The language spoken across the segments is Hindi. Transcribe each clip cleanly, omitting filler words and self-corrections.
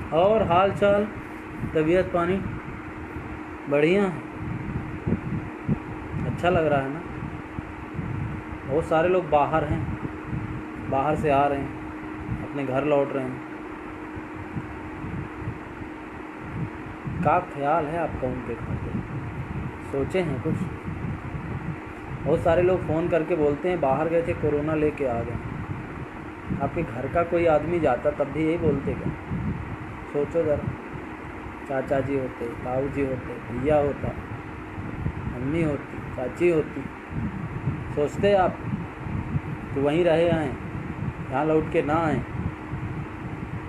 और हाल चाल, तबीयत पानी बढ़िया है? अच्छा लग रहा है ना? बहुत सारे लोग बाहर हैं, बाहर से आ रहे हैं, अपने घर लौट रहे हैं। क्या ख्याल है आपका उनके खातिर? सोचे हैं कुछ? बहुत सारे लोग फ़ोन करके बोलते हैं बाहर गए थे, कोरोना लेके आ गए। आपके घर का कोई आदमी जाता तब भी यही बोलते क्या? सोचो ज़रा, चाचा जी होते, ताऊ जी होते, भैया होता, मम्मी होती, चाची होती, सोचते आप कि वहीं रहे आएँ, यहाँ लौट के ना आएँ?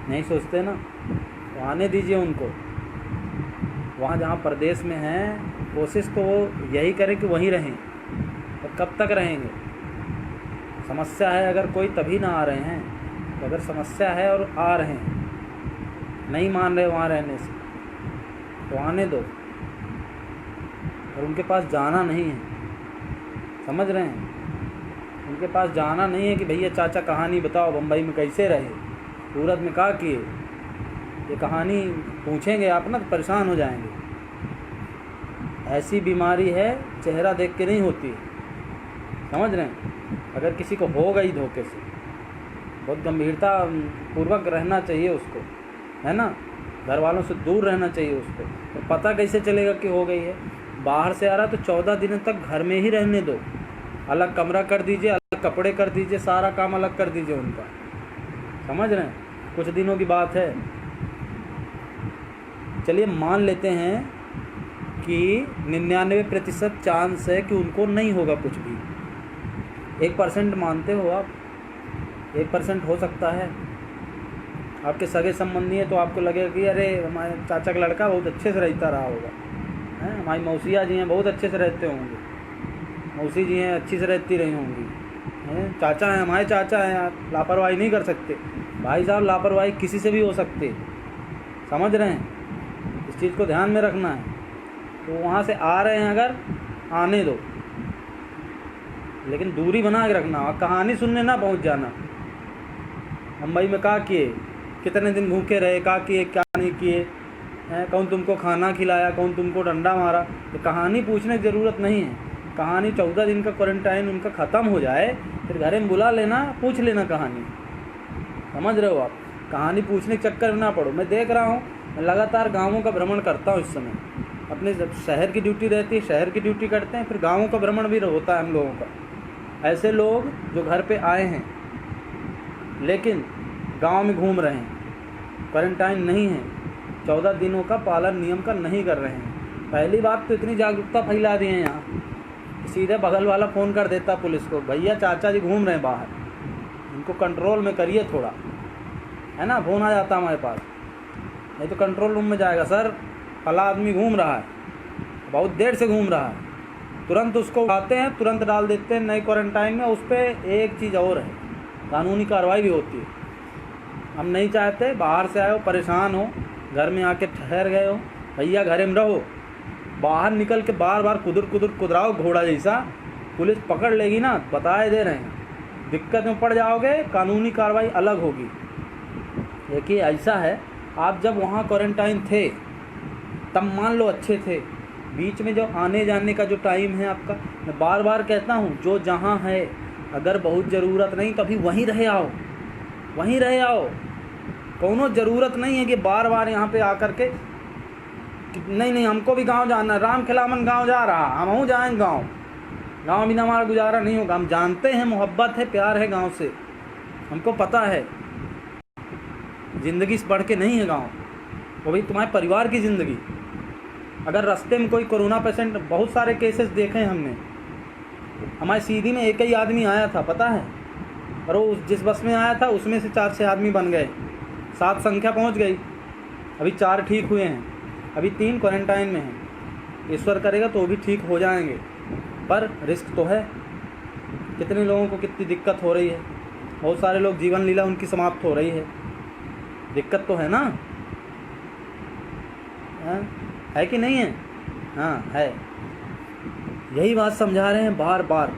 नहीं सोचते ना? तो आने दीजिए उनको। वहाँ जहाँ परदेश में हैं, कोशिश तो वो यही करें कि वहीं रहें। तो कब तक रहेंगे? समस्या है अगर कोई तभी ना आ रहे हैं। तो अगर समस्या है और आ रहे हैं, नहीं मान रहे वहाँ रहने से, तो आने दो। और उनके पास जाना नहीं है, समझ रहे हैं? उनके पास जाना नहीं है कि भैया चाचा कहानी बताओ, बम्बई में कैसे रहे, सूरत में क्या किए। ये कहानी पूछेंगे आप ना तो परेशान हो जाएंगे। ऐसी बीमारी है, चेहरा देख के नहीं होती, समझ रहे हैं? अगर किसी को हो गई धोखे से, बहुत गंभीरता पूर्वक रहना चाहिए उसको, है ना? घर वालों से दूर रहना चाहिए उसको। तो पता कैसे चलेगा कि हो गई है? बाहर से आ रहा तो 14 दिन तक घर में ही रहने दो। अलग कमरा कर दीजिए, अलग कपड़े कर दीजिए, सारा काम अलग कर दीजिए उनका। समझ रहे हैं? कुछ दिनों की बात है। चलिए मान लेते हैं कि 99% चांस है कि उनको नहीं होगा कुछ भी। 1% मानते हो आप? 1% हो सकता है। आपके सगे संबंधी है तो आपको लगेगा कि अरे हमारे चाचा का लड़का बहुत अच्छे से रहता रहा होगा, हैं? हमारी मौसिया जी हैं, बहुत अच्छे से रहते होंगे, मौसी जी हैं, अच्छी से रहती रही होंगी, हैं? चाचा हैं, हमारे चाचा हैं, आप लापरवाही नहीं कर सकते। भाई साहब, लापरवाही किसी से भी हो सकती है, समझ रहे हैं? इस चीज़ को ध्यान में रखना है। तो वहाँ से आ रहे हैं अगर, आने दो, लेकिन दूरी बना के रखना। और कहानी सुनने ना पहुँच जाना। मुंबई में क्या किए, कितने दिन भूखे रहे, क्या किए क्या नहीं किए, हैं? कौन तुमको खाना खिलाया, कौन तुमको डंडा मारा। तो कहानी पूछने की ज़रूरत नहीं है। कहानी 14 दिन का क्वारंटाइन उनका ख़त्म हो जाए, फिर घर में बुला लेना, पूछ लेना कहानी। समझ रहे हो आप? कहानी पूछने के चक्कर में ना पड़ो। मैं देख रहा हूँ, मैं लगातार गाँवों का भ्रमण करता हूँ इस समय। अपने जब शहर की ड्यूटी रहती है, शहर की ड्यूटी करते हैं, फिर गाँवों का भ्रमण भी होता है हम लोगों का। ऐसे लोग जो घर पे आए हैं लेकिन गांव में घूम रहे हैं, क्वारंटाइन नहीं है, 14 दिनों का पालन नियम का नहीं कर रहे हैं। पहली बात तो इतनी जागरूकता फैला दी है यहाँ, सीधे बगल वाला फ़ोन कर देता पुलिस को, भैया चाचा जी घूम रहे हैं बाहर, इनको कंट्रोल में करिए थोड़ा, है ना? फ़ोन आ जाता हमारे पास, नहीं तो कंट्रोल रूम में जाएगा, सर फला आदमी घूम रहा है, बहुत देर से घूम रहा है। तुरंत उसको उठाते हैं, तुरंत डाल देते हैं नए क्वारंटाइन में। उस पर एक चीज़ और है, कानूनी कार्रवाई भी होती है। हम नहीं चाहते बाहर से आए हो, परेशान हो, घर में आके ठहर गए हो, भैया घर में रहो। बाहर निकल के बार बार कुदराओ घोड़ा जैसा, पुलिस पकड़ लेगी ना, बताए दे रहे हैं, दिक्कत में पड़ जाओगे, कानूनी कार्रवाई अलग होगी। देखिए ऐसा है, आप जब वहाँ क्वारंटाइन थे तब मान लो अच्छे थे, बीच में जो आने जाने का जो टाइम है आपका, मैं बार बार कहता हूँ, जो जहाँ है, अगर बहुत ज़रूरत नहीं तो अभी वहीं रहे आओ, वहीं रहे आओ। कोनो ज़रूरत नहीं है कि बार बार यहाँ पे आकर के नहीं हमको भी गांव जाना है, राम खिलावन गांव जा रहा, हम जाएंगे गांव, गांव बिना हमारा गुजारा नहीं होगा। हम जानते हैं, मोहब्बत है, प्यार है गांव से, हमको पता है ज़िंदगी से बढ़ के नहीं है गांव, वो भी तुम्हारे परिवार की ज़िंदगी। अगर रास्ते में कोई कोरोना पेशेंट, बहुत सारे केसेस देखे हैं हमने, हमारे सीधी में एक ही आदमी आया था, पता है, और वो जिस बस में आया था उसमें से 4-6 आदमी बन गए, 7 संख्या पहुंच गई। अभी 4 ठीक हुए हैं, अभी 3 क्वारंटाइन में हैं। ईश्वर करेगा तो वो भी ठीक हो जाएंगे, पर रिस्क तो है। कितने लोगों को कितनी दिक्कत हो रही है, बहुत सारे लोग जीवन लीला उनकी समाप्त हो रही है, दिक्कत तो है ना? है कि नहीं है? हाँ है। यही बात समझा रहे हैं बार बार।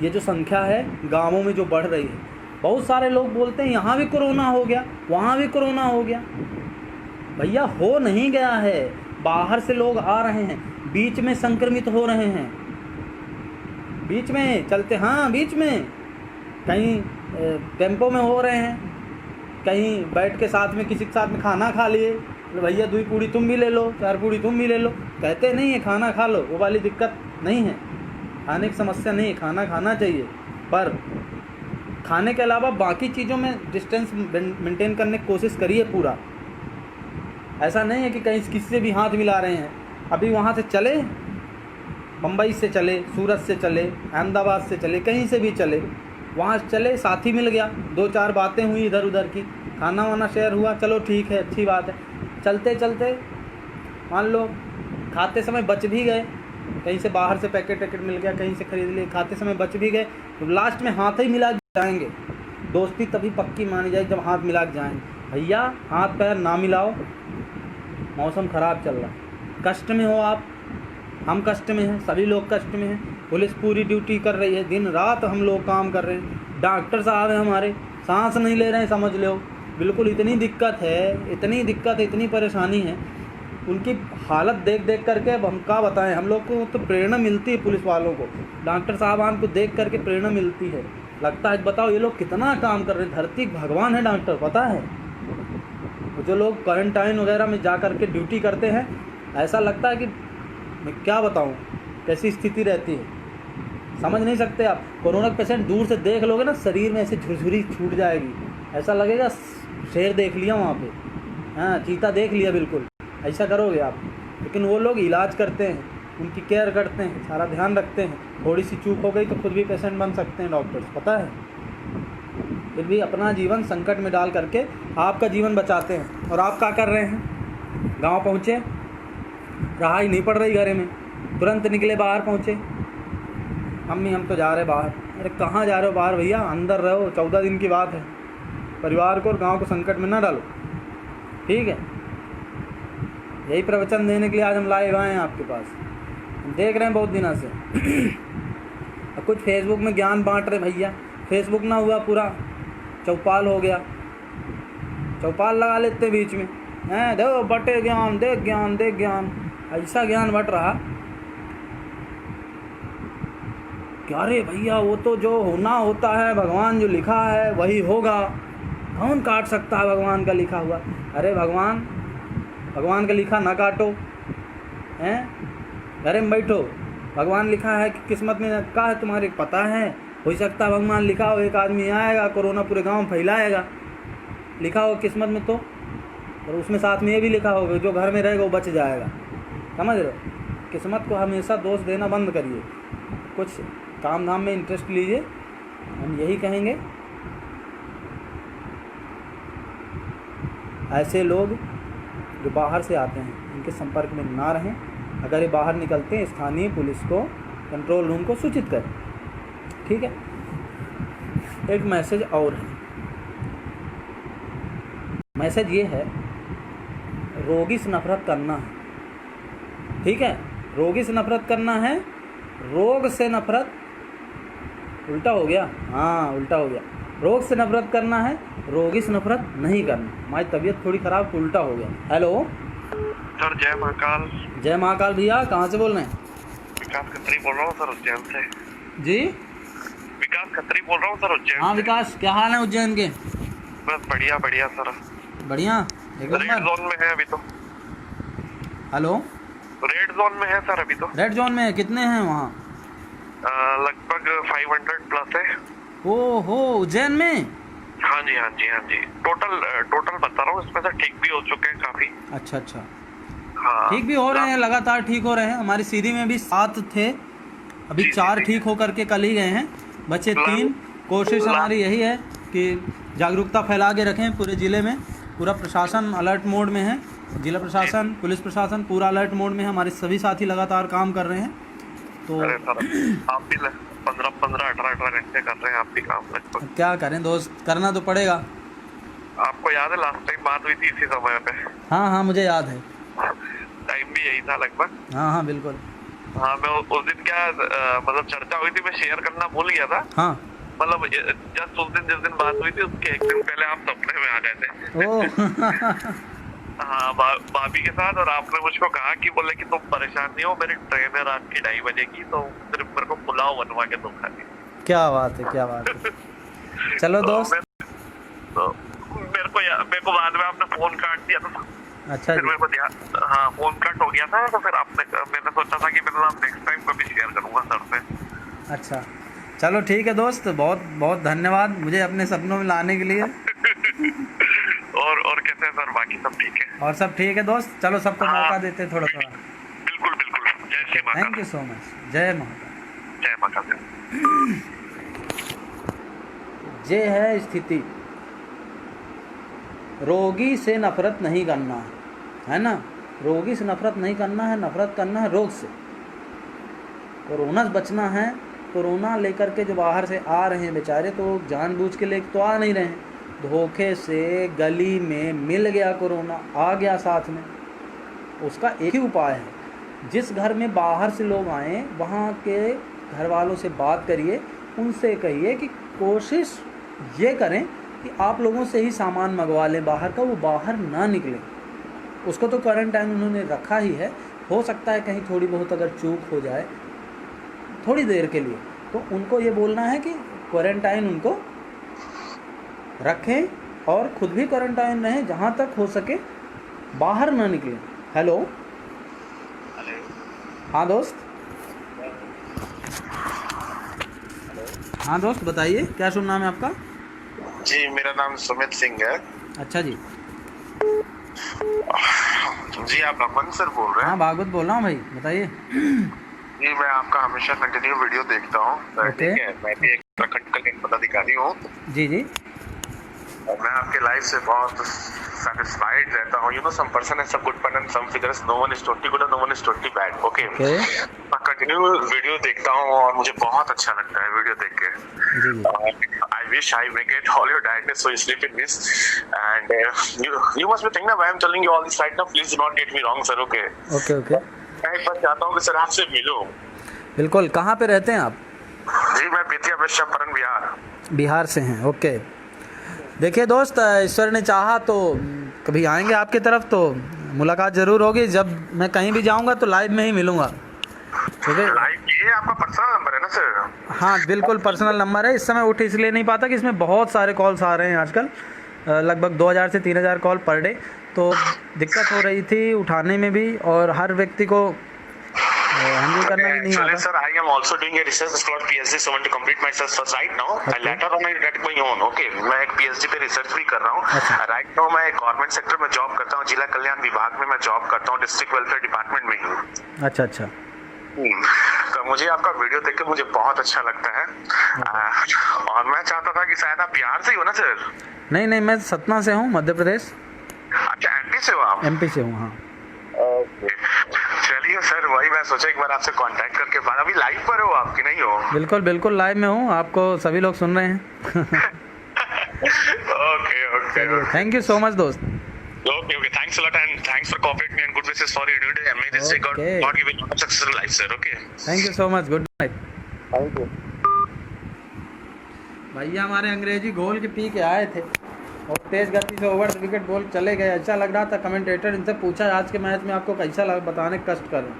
ये जो संख्या है गांवों में जो बढ़ रही है, बहुत सारे लोग बोलते हैं यहाँ भी कोरोना हो गया, वहाँ भी कोरोना हो गया। भैया हो नहीं गया है, बाहर से लोग आ रहे हैं, बीच में संक्रमित हो रहे हैं, बीच में चलते, हाँ बीच में कहीं टेम्पो में हो रहे हैं, कहीं बैठ के साथ में किसी के साथ में खाना खा लिए, भैया 2 पूड़ी तुम भी ले लो, 4 पूड़ी तुम भी ले लो, कहते नहीं है खाना खा लो, वो वाली दिक्कत नहीं है, खाने की समस्या नहीं है, खाना खाना चाहिए, पर खाने के अलावा बाकी चीज़ों में डिस्टेंस मेंटेन करने की कोशिश करिए पूरा। ऐसा नहीं है कि कहीं किसी से भी हाथ मिला रहे हैं। अभी वहाँ से चले, मुंबई से चले, सूरत से चले, अहमदाबाद से चले, कहीं से भी चले, वहाँ चले, साथी मिल गया, 2-4 बातें हुई इधर उधर की, खाना वाना शेयर हुआ, चलो ठीक है, अच्छी बात है। चलते चलते मान लो खाते समय बच भी गए, कहीं से बाहर से पैकेट मिल गया, कहीं से खरीद लिए, खाते समय बच भी गए, तो लास्ट में हाथ ही मिला जाएंगे। दोस्ती तभी पक्की मानी जाएगी जब हाथ मिला के जाएंगे। भैया हाथ पैर ना मिलाओ, मौसम ख़राब चल रहा है, कष्ट में हो आप, हम कष्ट में हैं, सभी लोग कष्ट में हैं, पुलिस पूरी ड्यूटी कर रही है, दिन रात हम लोग काम कर रहे हैं, डॉक्टर साहब हैं हमारे, सांस नहीं ले रहे हैं, समझ लो बिल्कुल। इतनी दिक्कत है, इतनी दिक्कत है, इतनी परेशानी है, उनकी हालत देख देख करके अब हम क्या बताएं। हम लोग को तो प्रेरणा मिलती है, पुलिस वालों को, डॉक्टर साहबान को देख करके प्रेरणा मिलती है, लगता है बताओ ये लोग कितना काम कर रहे हैं, धरती भगवान है डॉक्टर, पता है। जो लोग क्वारंटाइन वगैरह में जा कर के ड्यूटी करते हैं, ऐसा लगता है कि मैं क्या बताऊं कैसी स्थिति रहती है, समझ नहीं सकते आप। कोरोना पेशेंट दूर से देख लोगे ना, शरीर में ऐसे झुरझुरी छूट जाएगी, ऐसा लगेगा शेर देख लिया वहाँ पे, हाँ चीता देख लिया, बिल्कुल ऐसा करोगे आप। लेकिन वो लोग इलाज करते हैं, उनकी केयर करते हैं, सारा ध्यान रखते हैं, थोड़ी सी चूक हो गई तो खुद भी पेशेंट बन सकते हैं डॉक्टर्स, पता है। फिर भी अपना जीवन संकट में डाल करके आपका जीवन बचाते हैं। और आप क्या कर रहे हैं, गांव पहुँचे, रहाई नहीं पड़ रही घरे में, तुरंत निकले बाहर पहुँचे, मम्मी हम तो जा रहे बाहर। अरे कहाँ जा रहे हो बाहर भैया, अंदर रहो, 14 दिन की बात है, परिवार को और गांव को संकट में ना डालो, ठीक है। यही प्रवचन देने के लिए आज हम लाए हुए हैं आपके पास, हम देख रहे हैं बहुत दिनों से। अब कुछ फेसबुक में ज्ञान बांट रहे भैया, फेसबुक ना हुआ पूरा चौपाल हो गया, चौपाल लगा लेते बीच में, हैं देखो बटे ज्ञान, देख ज्ञान, देख ज्ञान, ऐसा ज्ञान बट रहा। क्या रे भैया, वो तो जो होना होता है, भगवान जो लिखा है वही होगा, कौन काट सकता है भगवान का लिखा हुआ। अरे भगवान का लिखा ना काटो, हैं घरे में बैठो, भगवान लिखा है कि किस्मत में क्या है तुम्हारे, पता है, हो सकता है भगवान लिखा हो एक आदमी आएगा कोरोना पूरे गांव में फैलाएगा, लिखा हो किस्मत में तो, और उसमें साथ में ये भी लिखा होगा जो घर में रहेगा वो बच जाएगा, समझ रहे हो। किस्मत को हमेशा दोष देना बंद करिए, कुछ काम धाम में इंटरेस्ट लीजिए, हम यही कहेंगे। ऐसे लोग जो बाहर से आते हैं इनके संपर्क में ना रहें, अगर ये बाहर निकलते हैं स्थानीय पुलिस को, कंट्रोल रूम को सूचित करें, ठीक है। एक मैसेज और है, मैसेज ये है, रोगी से नफरत करना है, ठीक है, रोगी से नफरत करना है, रोग से नफरत, उल्टा हो गया, हाँ उल्टा हो गया, रोग से नफरत करना है, रोगी से नफरत नहीं करना। हमारी तबीयत थोड़ी ख़राब, उल्टा हो गया। हेलो सर, जय महाकाल। जय महाकाल भैया, कहाँ से बोल रहे हैं? विकास खत्री बोल रहा हूँ सर, उज्जैन से। जी विकास खत्री बोल रहा हूँ सर, उज्जैन। हाँ विकास, क्या हाल है उज्जैन के? बस बढ़िया बढ़िया सर, बढ़िया, एक रेड जोन में है अभी तो। हेलो, रेड जोन में है सर अभी तो। रेड जोन में है, कितने हैं वहाँ? लगभग 500 प्लस है। ओहो, उज्जैन में? हाँ जी हाँ जी हाँ जी, टोटल बता रहा हूँ, इसमें से ठीक भी हो चुके हैं काफी। अच्छा अच्छा, हाँ ठीक भी हो रहे हैं, लगातार ठीक हो रहे हैं। हमारी सीधी में भी 7 थे, अभी 4 ठीक हो करके कल ही गए हैं, बचे 3। कोशिश हमारी यही है कि जागरूकता फैला के रखें पूरे ज़िले में, पूरा प्रशासन अलर्ट मोड में है, जिला प्रशासन, पुलिस प्रशासन पूरा अलर्ट मोड में है, हमारे सभी साथी लगातार काम कर रहे हैं। तो अरे सर, आप भी 15-18 घंटे कर रहे हैं, आप भी काम लगभग। क्या करें दोस्त, करना तो पड़ेगा। आपको याद है लास्ट टाइम बात हुई थी इसी समय पे? हाँ हाँ मुझे याद है, टाइम भी यही था लगभग। हाँ हाँ बिल्कुल। हाँ, मैं उस दिन क्या मतलब चर्चा हुई थी, मैं शेयर करना भूल गया था। हाँ मतलब जस्ट उस दिन जिस दिन बात हुई थी उसके एक दिन पहले आप सपने में आ गए थे। ओह हाँ भाभी के साथ। और आपने मुझको कहा कि बोले कि तुम परेशान नहीं हो, मेरी ट्रेन है रात की 2:30 बजे की, तो सिर्फ मेरे को पुलाव बनवा के दो खाली। क्या बात है, क्या बात है। चलो तो दोस्त। तो मेरे को बाद में आपने फोन काट दिया था। अच्छा फिर जी। मेरे को ध्यान, हाँ फोन कट हो गया था, तो फिर मैंने सोचा था कि मैं नेक्स्ट टाइम कभी शेयर करूंगा सर से। अच्छा, चलो ठीक है दोस्त, बहुत बहुत धन्यवाद मुझे अपने सपनों में लाने के लिए। और कैसे हैं सर, बाकी सब ठीक है? और सब ठीक है दोस्त, चलो सबको हाँ। मौका देते हैं थोड़ा थोड़ा। बिल्कुल बिल्कुल, जय Shri Mata. Thank you so much. जय माता। जय माता दी। ये है स्थिति। रोगी से नफरत नहीं करना है ना, रोगी से नफरत नहीं करना है, नफरत करना है रोग से। कोरोना से बचना है। कोरोना लेकर के जो बाहर से आ रहे हैं बेचारे, तो जानबूझ के लेके तो आ नहीं रहे हैं, धोखे से गली में मिल गया कोरोना, आ गया साथ में। उसका एक ही उपाय है, जिस घर में बाहर से लोग आएँ वहाँ के घर वालों से बात करिए, उनसे कहिए कि कोशिश ये करें कि आप लोगों से ही सामान मंगवा लें बाहर का, वो बाहर ना निकलें। उसको तो क्वारंटाइन उन्होंने रखा ही है, हो सकता है कहीं थोड़ी बहुत अगर चूक हो जाए थोड़ी देर के लिए, तो उनको ये बोलना है कि क्वारंटाइन उनको रखें और खुद भी क्वारंटाइन रहें, जहाँ तक हो सके बाहर ना निकलें। हेलो। हाँ दोस्त। हाँ दोस्त, बताइए क्या शुभ नाम है आपका? जी, मेरा नाम सुमित सिंह है। अच्छा जी। जी, आप रमन सर बोल रहे हैं? हाँ भागवत बोल रहा हूँ भाई, बताइए। जी, मैं आपका हमेशा कंटिन्यू वीडियो देखता हूँ। ओके। ठीक है, मैं भी एक प्रखंड कल्याण पदाधिकारी हूँ जी जी। और मैं आपके लाइफ से बहुत satisfied रहता हूँ। You know, some person has some good point and some figures. No one is totally good and no one is totally bad. Okay. मैं कंटिन्यू वीडियो देखता हूँ और मुझे बहुत अच्छा लगता है वीडियो देख के। जी जी। I wish I may get all your diagnosis so easily in this. And you must be thinking that why I'm telling you all this right now. Please do not get me wrong, sir. Okay. Okay okay. मैं एक बार चाहता हूँ कि सर आपसे मिलूं। बिल्कुल। कहाँ पे रहते हैं आप? जी, मैं बेतिया पश्चिम परन बिहार। बिहार से हैं, ओके। देखिए दोस्त, ईश्वर ने चाहा तो कभी आएंगे आपकी तरफ तो मुलाकात ज़रूर होगी। जब मैं कहीं भी जाऊंगा तो लाइव में ही मिलूंगा, ठीक है? लाइव ये आपका पर्सनल नंबर है ना सर? हाँ बिल्कुल, पर्सनल नंबर है। इस समय उठ इसलिए नहीं पाता कि इसमें बहुत सारे कॉल्स आ रहे हैं आजकल, लगभग 2000 से 3000 कॉल पर डे, तो दिक्कत हो रही थी उठाने में भी, और हर व्यक्ति को हैंडल करना भी नहीं आता। Sir, I am also doing a research about PhD, so I want to complete myself first right now. And later on I get my own. Okay, मैं एक PhD पे रिसर्च भी कर रहा हूँ। अच्छा। Right now मैं गवर्नमेंट सेक्टर में जॉब करता हूँ, जिला कल्याण विभाग में मैं जॉब करता हूँ, डिस्ट्रिक्ट वेलफेयर डिपार्टमेंट में ही। अच्छा अच्छा। तो मुझे आपका वीडियो देख के मुझे बहुत अच्छा लगता है। और मैं चाहता था कि शायद आप बिहार से ही हो ना सर? नहीं नहीं, मैं सतना से हूँ, मध्य प्रदेश। अच्छा, एमपी से हो आप? एमपी से हूँ, हाँ। चलिए सर, वही मैं सोचा एक बार आपसे कांटेक्ट करके बात। अभी लाइव पर हो आप कि नहीं हो? बिल्कुल बिल्कुल लाइव में हूँ, आपको सभी लोग सुन रहे हैं। Okay okay. Thank you so much दोस्त। Okay, thanks a lot and thanks for cooperating me and good wishes for your new day. May this day God give you a successful life, sir. Okay. Thank you so much, good night. Thank you. भैया हमारे अंग्रेजी घोल के पी के आए थे और तेज गति से ओवर द विकेट बॉल चले गए। अच्छा लग रहा था। कमेंटेटर इनसे पूछा आज के मैच में आपको कैसा लगा, बताने कष्ट करें।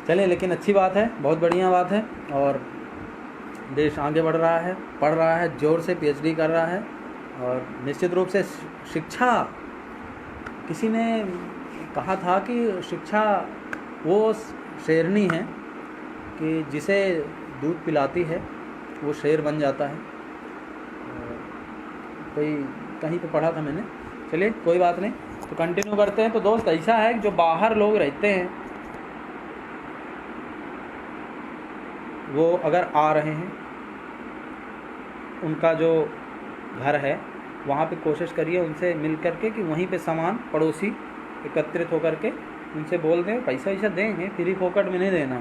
चलिए, लेकिन अच्छी बात है, बहुत बढ़िया बात है, और देश आगे बढ़ रहा है, पढ़ रहा है, जोर से PhD कर रहा है। और निश्चित रूप से शिक्षा, किसी ने कहा था कि शिक्षा वो शेरनी है कि जिसे दूध पिलाती है वो शेर बन जाता है। कोई कहीं पे पढ़ा था मैंने। चलिए कोई बात नहीं, तो कंटिन्यू करते हैं। तो दोस्त, ऐसा है कि जो बाहर लोग रहते हैं वो अगर आ रहे हैं, उनका जो घर है वहाँ पे कोशिश करिए उनसे मिल कर के कि वहीं पे सामान पड़ोसी एकत्रित होकर के उनसे बोल दें, पैसा वैसा देंगे, फ्री फोकट में नहीं देना,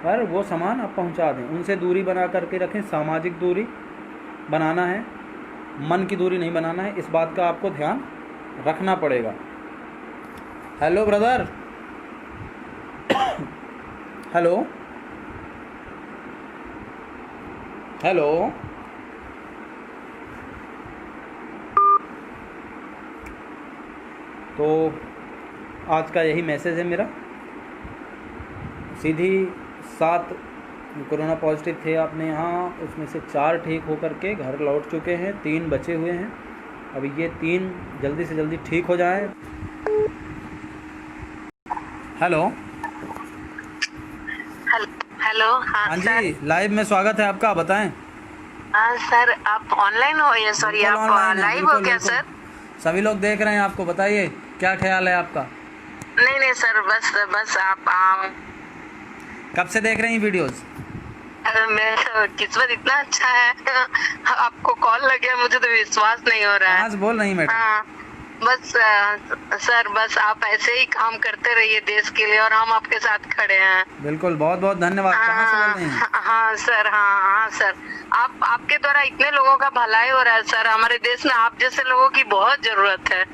पर वो सामान आप पहुंचा दें। उनसे दूरी बना करके रखें, सामाजिक दूरी बनाना है, मन की दूरी नहीं बनाना है। इस बात का आपको ध्यान रखना पड़ेगा। Hello brother. Hello hello. तो आज का यही मैसेज है मेरा। सीधी 7 कोरोना पॉजिटिव थे अपने यहाँ, उसमें से 4 ठीक होकर के घर लौट चुके हैं, 3 बचे हुए हैं। अभी ये 3 जल्दी से जल्दी ठीक हो जाएं। Hello hello. हाँ जी, लाइव में स्वागत है आपका, बताएं। हाँ सर, आप ऑनलाइन हो या सॉरी बिल्कुल आप ऑनलाइन है, लाइव बिल्कुल, हो क्या बिल्कुल। सर? सभी लोग देख रहे हैं आपको, बताइए क्या ख्याल है आपका? नहीं सर, बस आप कब से देख रहे हैं वीडियोस? मैं किस्मत इतना अच्छा है आपको कॉल लग गया, मुझे तो विश्वास नहीं हो रहा है। कहाँ से बोल रही हैं मैडम? हाँ बस सर, बस आप ऐसे ही काम करते रहिए देश के लिए और हम आपके साथ खड़े हैं। बिल्कुल, बहुत बहुत धन्यवाद। कहाँ से बोल रही हैं? हाँ सर, हाँ सर, आपके द्वारा इतने लोगों का भलाई हो रहा है सर। हमारे देश में आप जैसे लोगों की बहुत जरूरत है।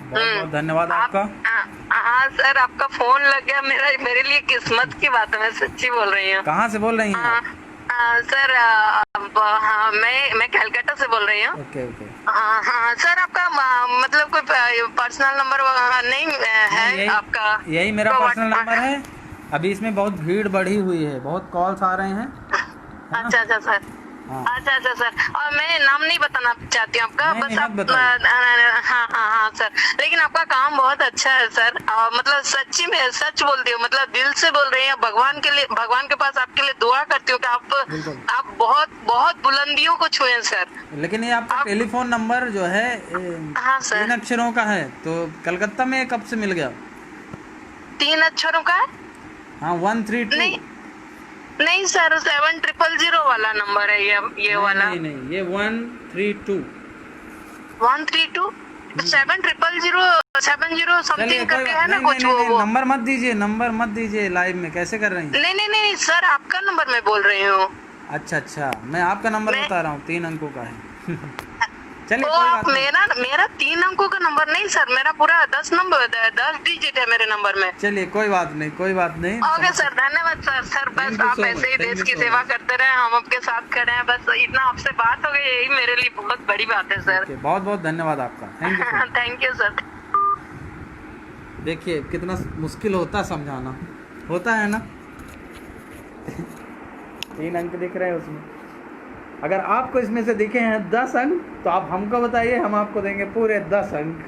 बहुत बहुत धन्यवाद आपका। हाँ सर, आपका फोन लग गया, मेरे लिए किस्मत की बात है, मैं सच्ची बोल रही हूँ। कहाँ से बोल रही हैं आप? सर हाँ, मैं कलकत्ता से बोल रही हूँ। Okay okay. हाँ सर, आपका मतलब कोई पर्सनल नंबर नहीं है आपका? यही मेरा पर्सनल नंबर है। अभी इसमें बहुत भीड़ बढ़ी हुई है, बहुत कॉल्स आ रहे हैं। अच्छा सर। हाँ। अच्छा सर, और मैं नाम नहीं बताना चाहती हूँ आपका, बस आप हाँ सर, लेकिन आपका काम बहुत अच्छा है सर। मतलब सच्ची में सच बोलती हूँ, मतलब दिल से बोल रही हैं। भगवान के पास आपके लिए दुआ करती हूँ कि आप बहुत बहुत बुलंदियों को छुएं सर। लेकिन ये आपका टेलीफोन नंबर जो है हाँ सर, 3 अक्षरों का है, तो कलकत्ता में कब से मिल गया? 3 अक्षरों का है? हाँ, 132। नहीं सर, 7000 वाला नंबर है ये वाला। नहीं, ये 132 7000 समथिंग करके है ना कुछ। वो नंबर मत दीजिए लाइव में, कैसे कर रही हैं? नहीं सर, आपका नंबर मैं बोल रही हूँ। अच्छा, मैं आपका नंबर बता रहा हूँ, 3 अंकों का है। चलिए तो कोई आप बात नहीं। मेरा 3 अंकों का नंबर नहीं सर, मेरा पूरा 10 डिजिट है मेरे नंबर में। चलिए कोई बात नहीं। ओके सर, धन्यवाद सर। बस आप ऐसे ही देश की सेवा करते रहे, हम आपके साथ खड़े हैं। बस इतना आपसे बात हो गई, यही मेरे लिए बहुत बड़ी बात है सर। बहुत बहुत धन्यवाद आपका, thank you. Thank you sir. देखिए कितना मुश्किल होता समझाना, होता है ना। 3 अंक दिख रहे हैं उसमें। अगर आपको इसमें से दिखे हैं 10 अंक, तो आप हमको बताइए, हम आपको देंगे पूरे 10 अंक।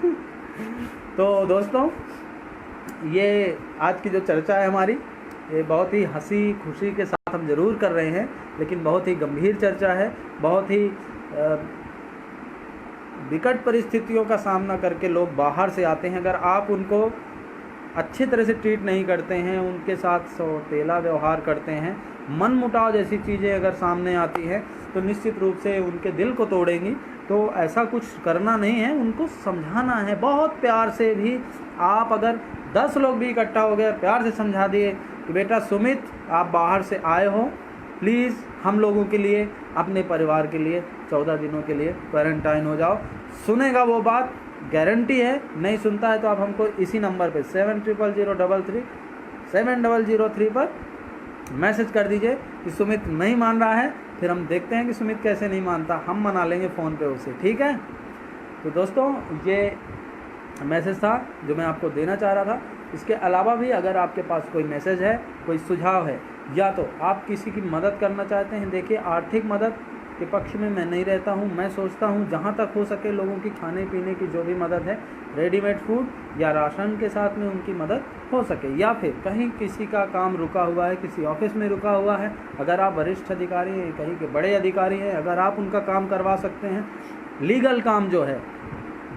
तो दोस्तों, ये आज की जो चर्चा है हमारी, ये बहुत ही हंसी खुशी के साथ हम ज़रूर कर रहे हैं, लेकिन बहुत ही गंभीर चर्चा है। बहुत ही विकट परिस्थितियों का सामना करके लोग बाहर से आते हैं। अगर आप उनको अच्छी तरह से ट्रीट नहीं करते हैं, उनके साथ सौतेला व्यवहार करते हैं, मन मुटाव जैसी चीज़ें अगर सामने आती हैं, तो निश्चित रूप से उनके दिल को तोड़ेंगी। तो ऐसा कुछ करना नहीं है, उनको समझाना है बहुत प्यार से भी। आप अगर 10 लोग भी इकट्ठा हो गए, प्यार से समझा दिए कि बेटा सुमित, आप बाहर से आए हो, प्लीज़ हम लोगों के लिए, अपने परिवार के लिए 14 दिनों के लिए क्वारंटाइन हो जाओ। सुनेगा वो बात, गारंटी है। नहीं सुनता है तो आप हमको इसी नंबर पे 700033 पर मैसेज कर दीजिए कि सुमित नहीं मान रहा है। फिर हम देखते हैं कि सुमित कैसे नहीं मानता, हम मना लेंगे फ़ोन पे उसे, ठीक है। तो दोस्तों, ये मैसेज था जो मैं आपको देना चाह रहा था। इसके अलावा भी अगर आपके पास कोई मैसेज है, कोई सुझाव है, या तो आप किसी की मदद करना चाहते हैं, देखिए आर्थिक मदद के पक्ष में मैं नहीं रहता हूं। मैं सोचता हूं जहां तक हो सके लोगों की खाने पीने की जो भी मदद है, रेडीमेड फूड या राशन के साथ में उनकी मदद हो सके, या फिर कहीं किसी का काम रुका हुआ है, किसी ऑफिस में रुका हुआ है, अगर आप वरिष्ठ अधिकारी हैं, कहीं के बड़े अधिकारी हैं, अगर आप उनका काम करवा सकते हैं, लीगल काम जो है,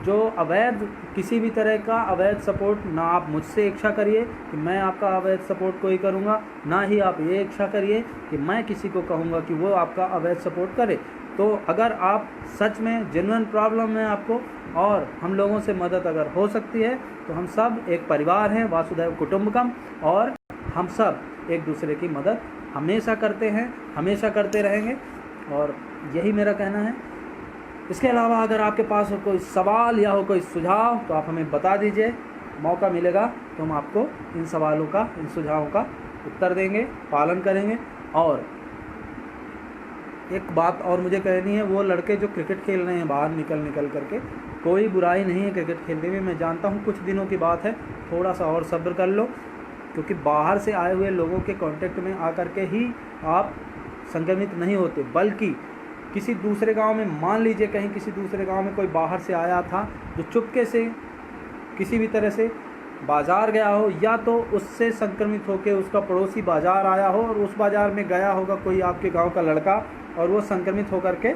जो अवैध किसी भी तरह का अवैध सपोर्ट, ना आप मुझसे इच्छा करिए कि मैं आपका अवैध सपोर्ट कोई करूँगा, ना ही आप ये इच्छा करिए कि मैं किसी को कहूँगा कि वो आपका अवैध सपोर्ट करे। तो अगर आप सच में जेन्युइन प्रॉब्लम है आपको और हम लोगों से मदद अगर हो सकती है, तो हम सब एक परिवार हैं, वासुदैव कुटुंबकम, और हम सब एक दूसरे की मदद हमेशा करते हैं, हमेशा करते रहेंगे, और यही मेरा कहना है। इसके अलावा अगर आपके पास हो कोई सवाल या हो कोई सुझाव, तो आप हमें बता दीजिए, मौका मिलेगा तो हम आपको इन सवालों का, इन सुझावों का उत्तर देंगे, पालन करेंगे। और एक बात और मुझे कहनी है, वो लड़के जो क्रिकेट खेल रहे हैं बाहर निकल करके, कोई बुराई नहीं है क्रिकेट खेलने में। मैं जानता हूँ कुछ दिनों की बात है, थोड़ा सा और सब्र कर लो, क्योंकि बाहर से आए हुए लोगों के कांटेक्ट में आकर के ही आप संक्रमित नहीं होते, बल्कि किसी दूसरे गांव में, मान लीजिए कहीं किसी दूसरे गांव में कोई बाहर से आया था जो चुपके से किसी भी तरह से बाज़ार गया हो, या तो उससे संक्रमित होकर उसका पड़ोसी बाज़ार आया हो और उस बाज़ार में गया होगा कोई आपके गांव का लड़का, और वो संक्रमित होकर के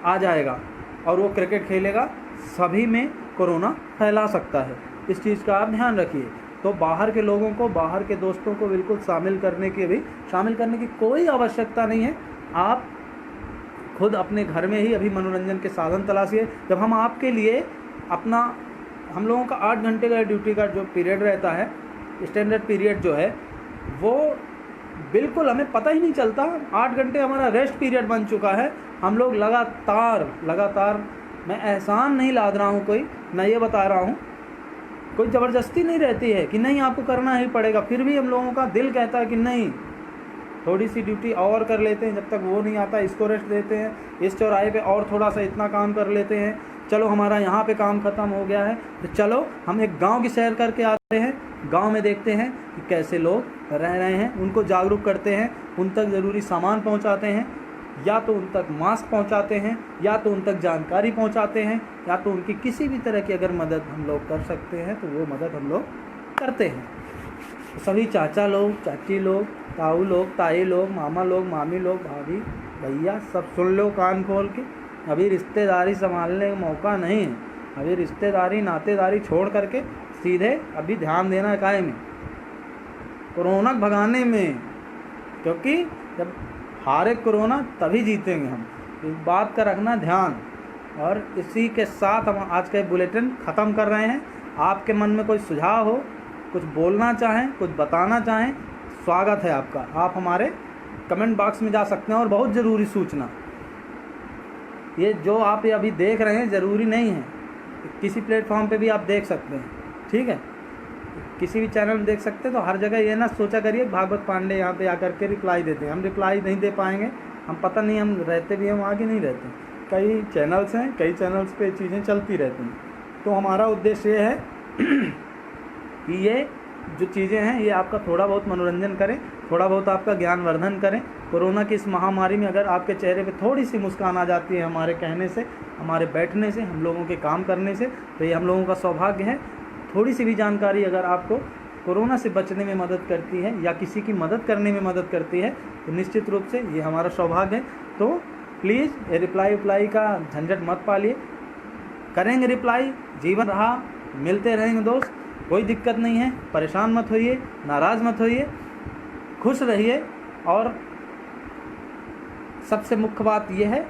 आ जाएगा और वो क्रिकेट खेलेगा, सभी में कोरोना फैला सकता है। इस चीज़ का आप ध्यान रखिए। तो बाहर के लोगों को, बाहर के दोस्तों को बिल्कुल शामिल करने की कोई आवश्यकता नहीं है। आप खुद अपने घर में ही अभी मनोरंजन के साधन तलाशिए। जब हम आपके लिए अपना, हम लोगों का 8 घंटे का ड्यूटी का जो पीरियड रहता है, स्टैंडर्ड पीरियड जो है, वो बिल्कुल हमें पता ही नहीं चलता। 8 घंटे हमारा रेस्ट पीरियड बन चुका है। हम लोग लगातार, मैं एहसान नहीं लाद रहा हूँ कोई, मैं ये बता रहा हूँ, कोई ज़बरदस्ती नहीं रहती है कि नहीं आपको करना ही पड़ेगा। फिर भी हम लोगों का दिल कहता है कि नहीं, थोड़ी सी ड्यूटी और कर लेते हैं, जब तक वो नहीं आता इसको रेस्ट देते हैं, इस चौराहे पे और थोड़ा सा इतना काम कर लेते हैं, चलो हमारा यहाँ पे काम ख़त्म हो गया है तो चलो हम एक गांव की सैर करके आते हैं, गांव में देखते हैं कि कैसे लोग रह रहे हैं, उनको जागरूक करते हैं, उन तक ज़रूरी सामान पहुँचाते हैं, या तो उन तक मास्क पहुंचाते हैं, या तो उन तक जानकारी पहुंचाते हैं, या तो उनकी किसी भी तरह की अगर मदद हम लोग कर सकते हैं तो वो मदद हम लोग करते हैं। तो सभी चाचा लोग, चाची लोग, ताऊ लोग, ताई लोग, मामा लोग, मामी लोग, भाभी, भैया, सब सुन लो कान खोल के। अभी रिश्तेदारी संभालने का मौका नहीं है। अभी रिश्तेदारी नातेदारी छोड़ करके सीधे अभी ध्यान देना है काय में, कोरोना भगाने में, क्योंकि जब हारे कोरोना तभी जीतेंगे हम। इस बात का रखना ध्यान। और इसी के साथ हम आज का बुलेटिन ख़त्म कर रहे हैं। आपके मन में कोई सुझाव हो, कुछ बोलना चाहें, कुछ बताना चाहें, स्वागत है आपका। आप हमारे कमेंट बॉक्स में जा सकते हैं। और बहुत ज़रूरी सूचना, ये जो आप ये अभी देख रहे हैं ज़रूरी नहीं है, किसी प्लेटफॉर्म पे भी आप देख सकते हैं, ठीक है, किसी भी चैनल में देख सकते हैं। तो हर जगह ये ना सोचा करिए भागवत पांडे यहाँ पे आकर के रिप्लाई देते हैं। हम रिप्लाई नहीं दे पाएंगे, हम पता नहीं, हम रहते भी हैं वहाँ कि नहीं रहते। कई चैनल्स हैं, कई चैनल्स पे चीज़ें चलती रहती हैं। तो हमारा उद्देश्य ये है कि ये जो चीज़ें हैं ये आपका थोड़ा बहुत मनोरंजन करें, थोड़ा बहुत आपका ज्ञानवर्धन करें। कोरोना की इस महामारी में अगर आपके चेहरे पे थोड़ी सी मुस्कान आ जाती है हमारे कहने से, हमारे बैठने से, हम लोगों के काम करने से, तो ये हम लोगों का सौभाग्य है। थोड़ी सी भी जानकारी अगर आपको कोरोना से बचने में मदद करती है या किसी की मदद करने में मदद करती है तो निश्चित रूप से ये हमारा सौभाग्य है। तो प्लीज़ ये रिप्लाई का झंझट मत पालिए, करेंगे रिप्लाई, जीवन रहा, मिलते रहेंगे दोस्त, कोई दिक्कत नहीं है। परेशान मत होइए, नाराज़ मत होइए, खुश रहिए। और सबसे मुख्य बात यह है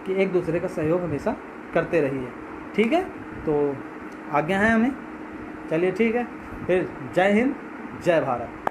कि एक दूसरे का सहयोग हमेशा करते रहिए, ठीक है। तो आज्ञा है हमें, चलिए ठीक है, फिर जय हिंद, जय भारत।